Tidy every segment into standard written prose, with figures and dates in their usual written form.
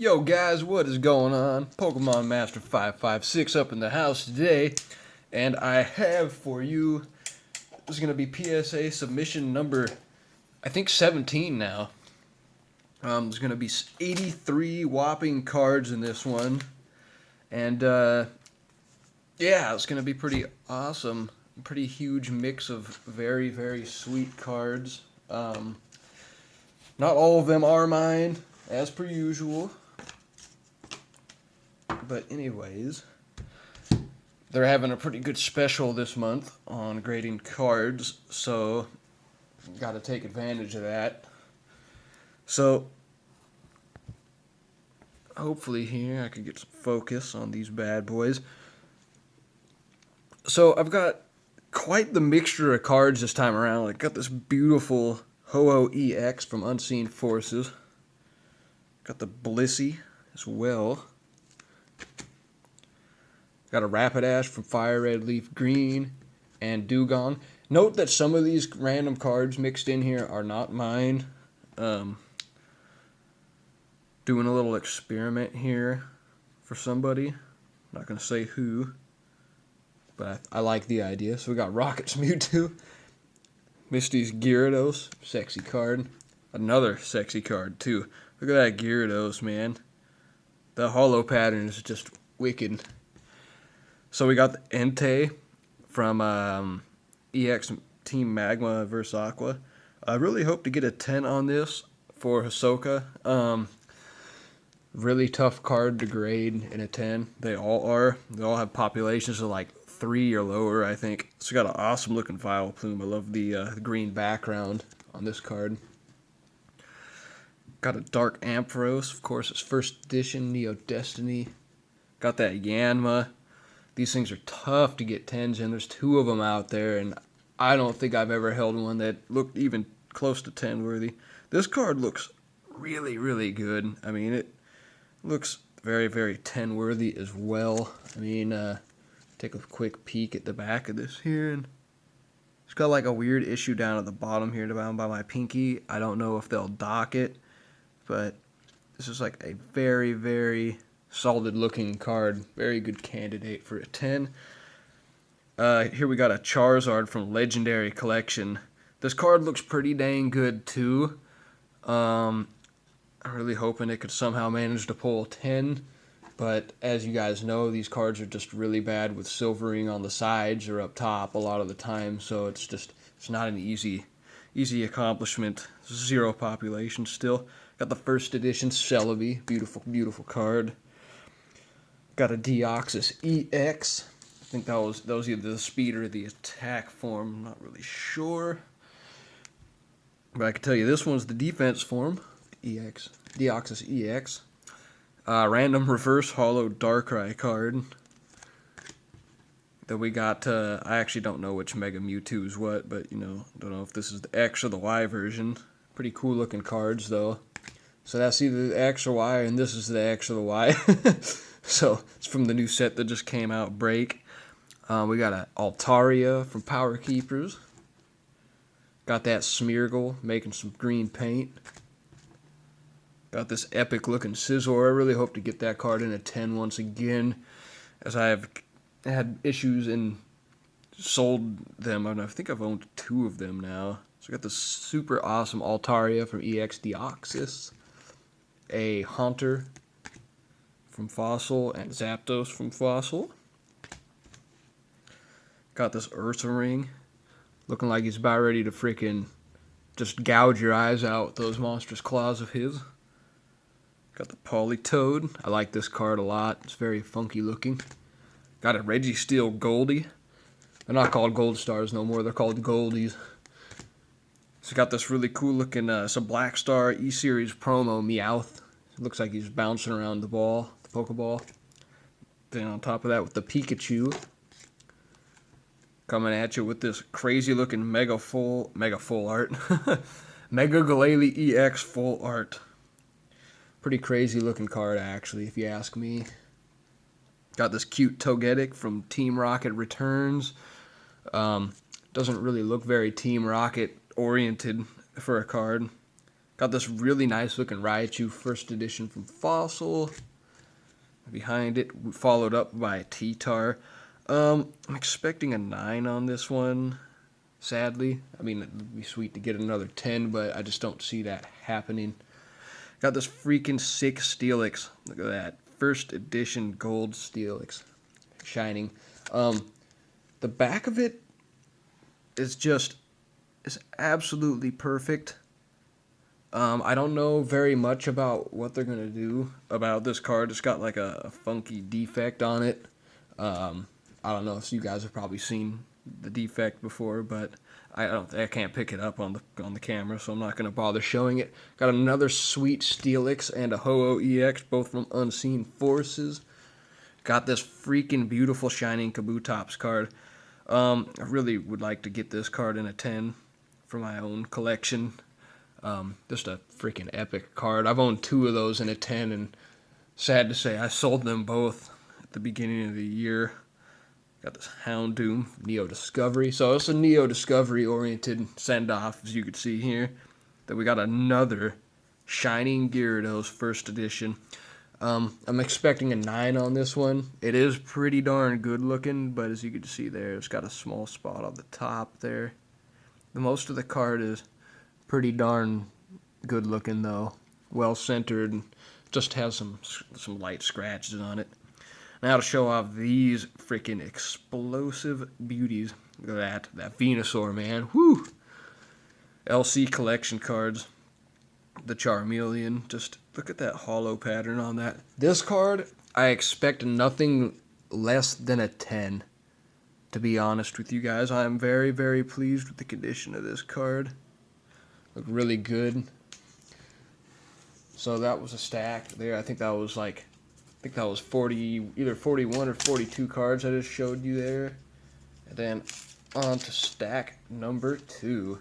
Yo guys, what is going on? Pokemon Master 556 up in the house today, and I have for you, this is going to be PSA submission number, I think 17 now. There's going to be 83 whopping cards in this one, and yeah, it's going to be pretty awesome. Pretty huge mix of very, very sweet cards. Not all of them are mine, as per usual. But anyways, they're having a pretty good special this month on grading cards, so got to take advantage of that. So hopefully here I can get some focus on these bad boys. So I've got quite the mixture of cards this time around. I got this beautiful Ho-Oh EX from Unseen Forces. Got the Blissey as well. Got a Rapidash from Fire Red Leaf Green and Dugong. Note that some of these random cards mixed in here are not mine. Doing a little experiment here for somebody. Not going to say who, but I like the idea. So we got Rocket's Mewtwo. Misty's Gyarados. Sexy card. Another sexy card too. Look at that Gyarados, man. The holo pattern is just wicked. So we got the Entei from EX Team Magma vs. Aqua. I really hope to get a 10 on this for Hisoka. Really tough card to grade in a 10. They all are. They all have populations of like 3 or lower, I think. It's got an awesome looking Vileplume. I love the green background on this card. Got a Dark Ampharos, of course, it's first edition, Neo Destiny. Got that Yanma. These things are tough to get 10s in. There's 2 of them out there, and I don't think I've ever held one that looked even close to 10 worthy. This card looks really, really good. I mean, it looks very, very 10 worthy as well. I mean, take a quick peek at the back of this here, and it's got like a weird issue down at the bottom here down by my pinky. I don't know if they'll dock it, but this is like a very, very solid looking card. Very good candidate for a 10. Here we got a Charizard from Legendary Collection. This card looks pretty dang good too. I'm really hoping it could somehow manage to pull 10. But as you guys know, these cards are just really bad with silvering on the sides or up top a lot of the time. So it's not an easy accomplishment. 0 population still. Got the first edition Celebi. Beautiful, beautiful card. Got a Deoxys EX. I think that was either the speed or the attack form. I'm not really sure. But I can tell you this one's the defense form. EX. Deoxys EX. Random reverse holo Darkrai card. Then we got, I actually don't know which Mega Mewtwo is what, but, don't know if this is the X or the Y version. Pretty cool looking cards, though. So that's either the X or Y, and this is the X or the Y. So it's from the new set that just came out, Break. We got an Altaria from Power Keepers. Got that Smeargle making some green paint. Got this epic looking Scizor. I really hope to get that card in a 10 once again, as I have had issues and sold them. I think I've owned 2 of them now. So I got this super awesome Altaria from EX Deoxys. A Haunter from Fossil and Zapdos from Fossil. Got this Ursa Ring, looking like he's about ready to freaking just gouge your eyes out with those monstrous claws of his. Got the Politoed. I like this card a lot. It's very funky looking. Got a Registeel Goldie. They're not called Gold Stars no more. They're called Goldies. So got this really cool looking, it's a Black Star E-Series promo Meowth. It looks like he's bouncing around the ball, the Pokeball. Then on top of that with the Pikachu. Coming at you with this crazy looking Mega Full Art. Mega Glalie EX Full Art. Pretty crazy looking card actually, if you ask me. Got this cute Togetic from Team Rocket Returns. Doesn't really look very Team Rocket oriented for a card. Got this really nice looking Raichu first edition from Fossil. Behind it, followed up by a T-Tar. I'm expecting a 9 on this one, sadly. I mean, it'd be sweet to get another 10, but I just don't see that happening. Got this freaking sick Steelix. Look at that. First edition gold Steelix. Shining. The back of it is absolutely perfect. I don't know very much about what they're going to do about this card. It's got like a funky defect on it. I don't know if you guys have probably seen the defect before, but I can't pick it up on the camera, so I'm not going to bother showing it. Got another sweet Steelix and a Ho-Oh EX, both from Unseen Forces. Got this freaking beautiful Shining Kabutops card. I really would like to get this card in a 10 for my own collection. Just a freaking epic card. I've owned 2 of those in a 10, and sad to say, I sold them both at the beginning of the year. Got this Houndoom Neo Discovery. So it's a Neo Discovery oriented send-off, as you can see here. Then we got another Shining Gyarados first edition. I'm expecting a 9 on this one. It is pretty darn good looking, but as you can see there, it's got a small spot on the top there. The most of the card is pretty darn good looking though, well centered, and just has some light scratches on it. Now to show off these freaking explosive beauties. Look at that Venusaur, man. Whoo! LC collection cards. The Charmeleon. Just look at that hollow pattern on that. This card, I expect nothing less than a 10. To be honest with you guys, I am very, very pleased with the condition of this card. Look really good. So that was a stack there. I think that was 40, either 41 or 42 cards I just showed you there. And then on to stack number 2.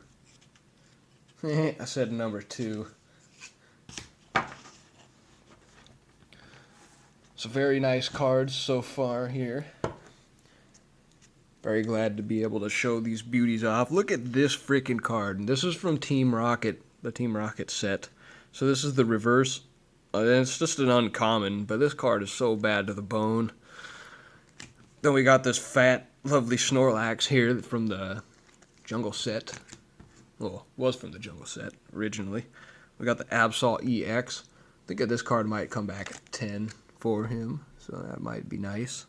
I said number 2. So very nice cards so far here. Very glad to be able to show these beauties off. Look at this freaking card. This is from Team Rocket, the Team Rocket set. So this is the reverse. It's just an uncommon, but this card is so bad to the bone. Then we got this fat, lovely Snorlax here from the Jungle set. Well, was from the Jungle set originally. We got the Absol EX. I think this card might come back at 10 for him, so that might be nice.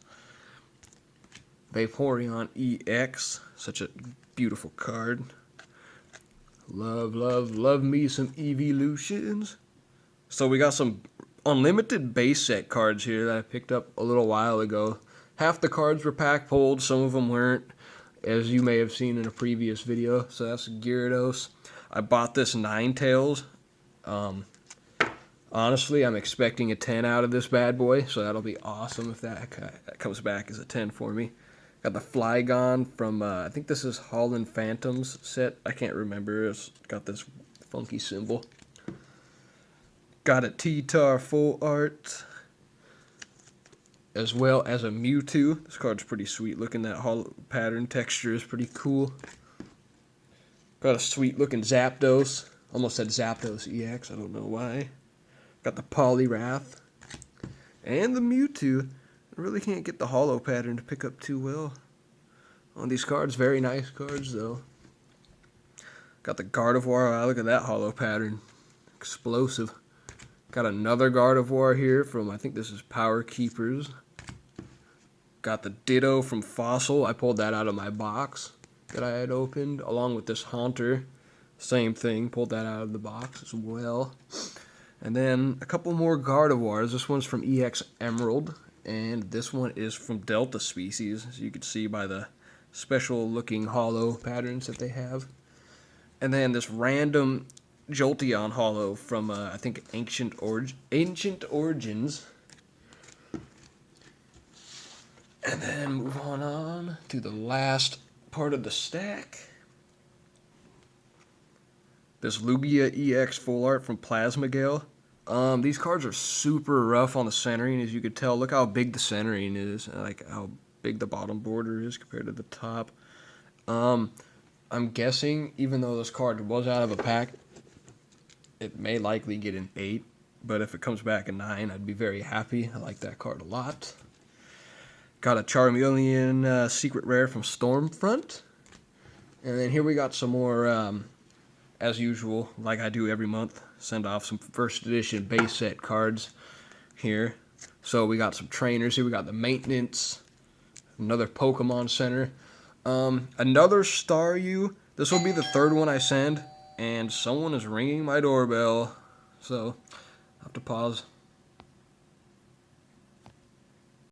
Vaporeon EX, such a beautiful card. Love, love, love me some evolutions. So we got some unlimited base set cards here that I picked up a little while ago. Half the cards were pack pulled, some of them weren't, as you may have seen in a previous video. So that's Gyarados. I bought this Ninetales. Honestly, I'm expecting a 10 out of this bad boy, so that'll be awesome if that comes back as a 10 for me. Got the Flygon from, I think this is Holland Phantoms set. I can't remember. It's got this funky symbol. Got a T-Tar full art. As well as a Mewtwo. This card's pretty sweet looking. That hollow pattern texture is pretty cool. Got a sweet looking Zapdos. Almost said Zapdos EX. I don't know why. Got the Poliwrath. And the Mewtwo. I really can't get the hollow pattern to pick up too well on these cards. Very nice cards, though. Got the Gardevoir. Wow, look at that hollow pattern. Explosive. Got another Gardevoir here from, I think this is Power Keepers. Got the Ditto from Fossil. I pulled that out of my box that I had opened, along with this Haunter. Same thing, pulled that out of the box as well. And then a couple more Gardevoirs. This one's from EX Emerald. And this one is from Delta Species, as you can see by the special looking hollow patterns that they have. And then this random Jolteon hollow from, I think, Ancient Origins. And then move on to the last part of the stack. This Lugia EX full art from Plasmagale. These cards are super rough on the centering, as you could tell. Look how big the centering is, like how big the bottom border is compared to the top. I'm guessing, even though this card was out of a pack, It may likely get an 8, but if it comes back a 9, I'd be very happy. I like that card a lot. Got a Charmeleon secret rare from Stormfront. And then here we got some more, as usual, like I do every month, send off some first edition base set cards here. So we got some trainers here. We got the maintenance, another Pokemon Center, another Staryu. This will be the third one I send, and someone is ringing my doorbell. So I'll have to pause.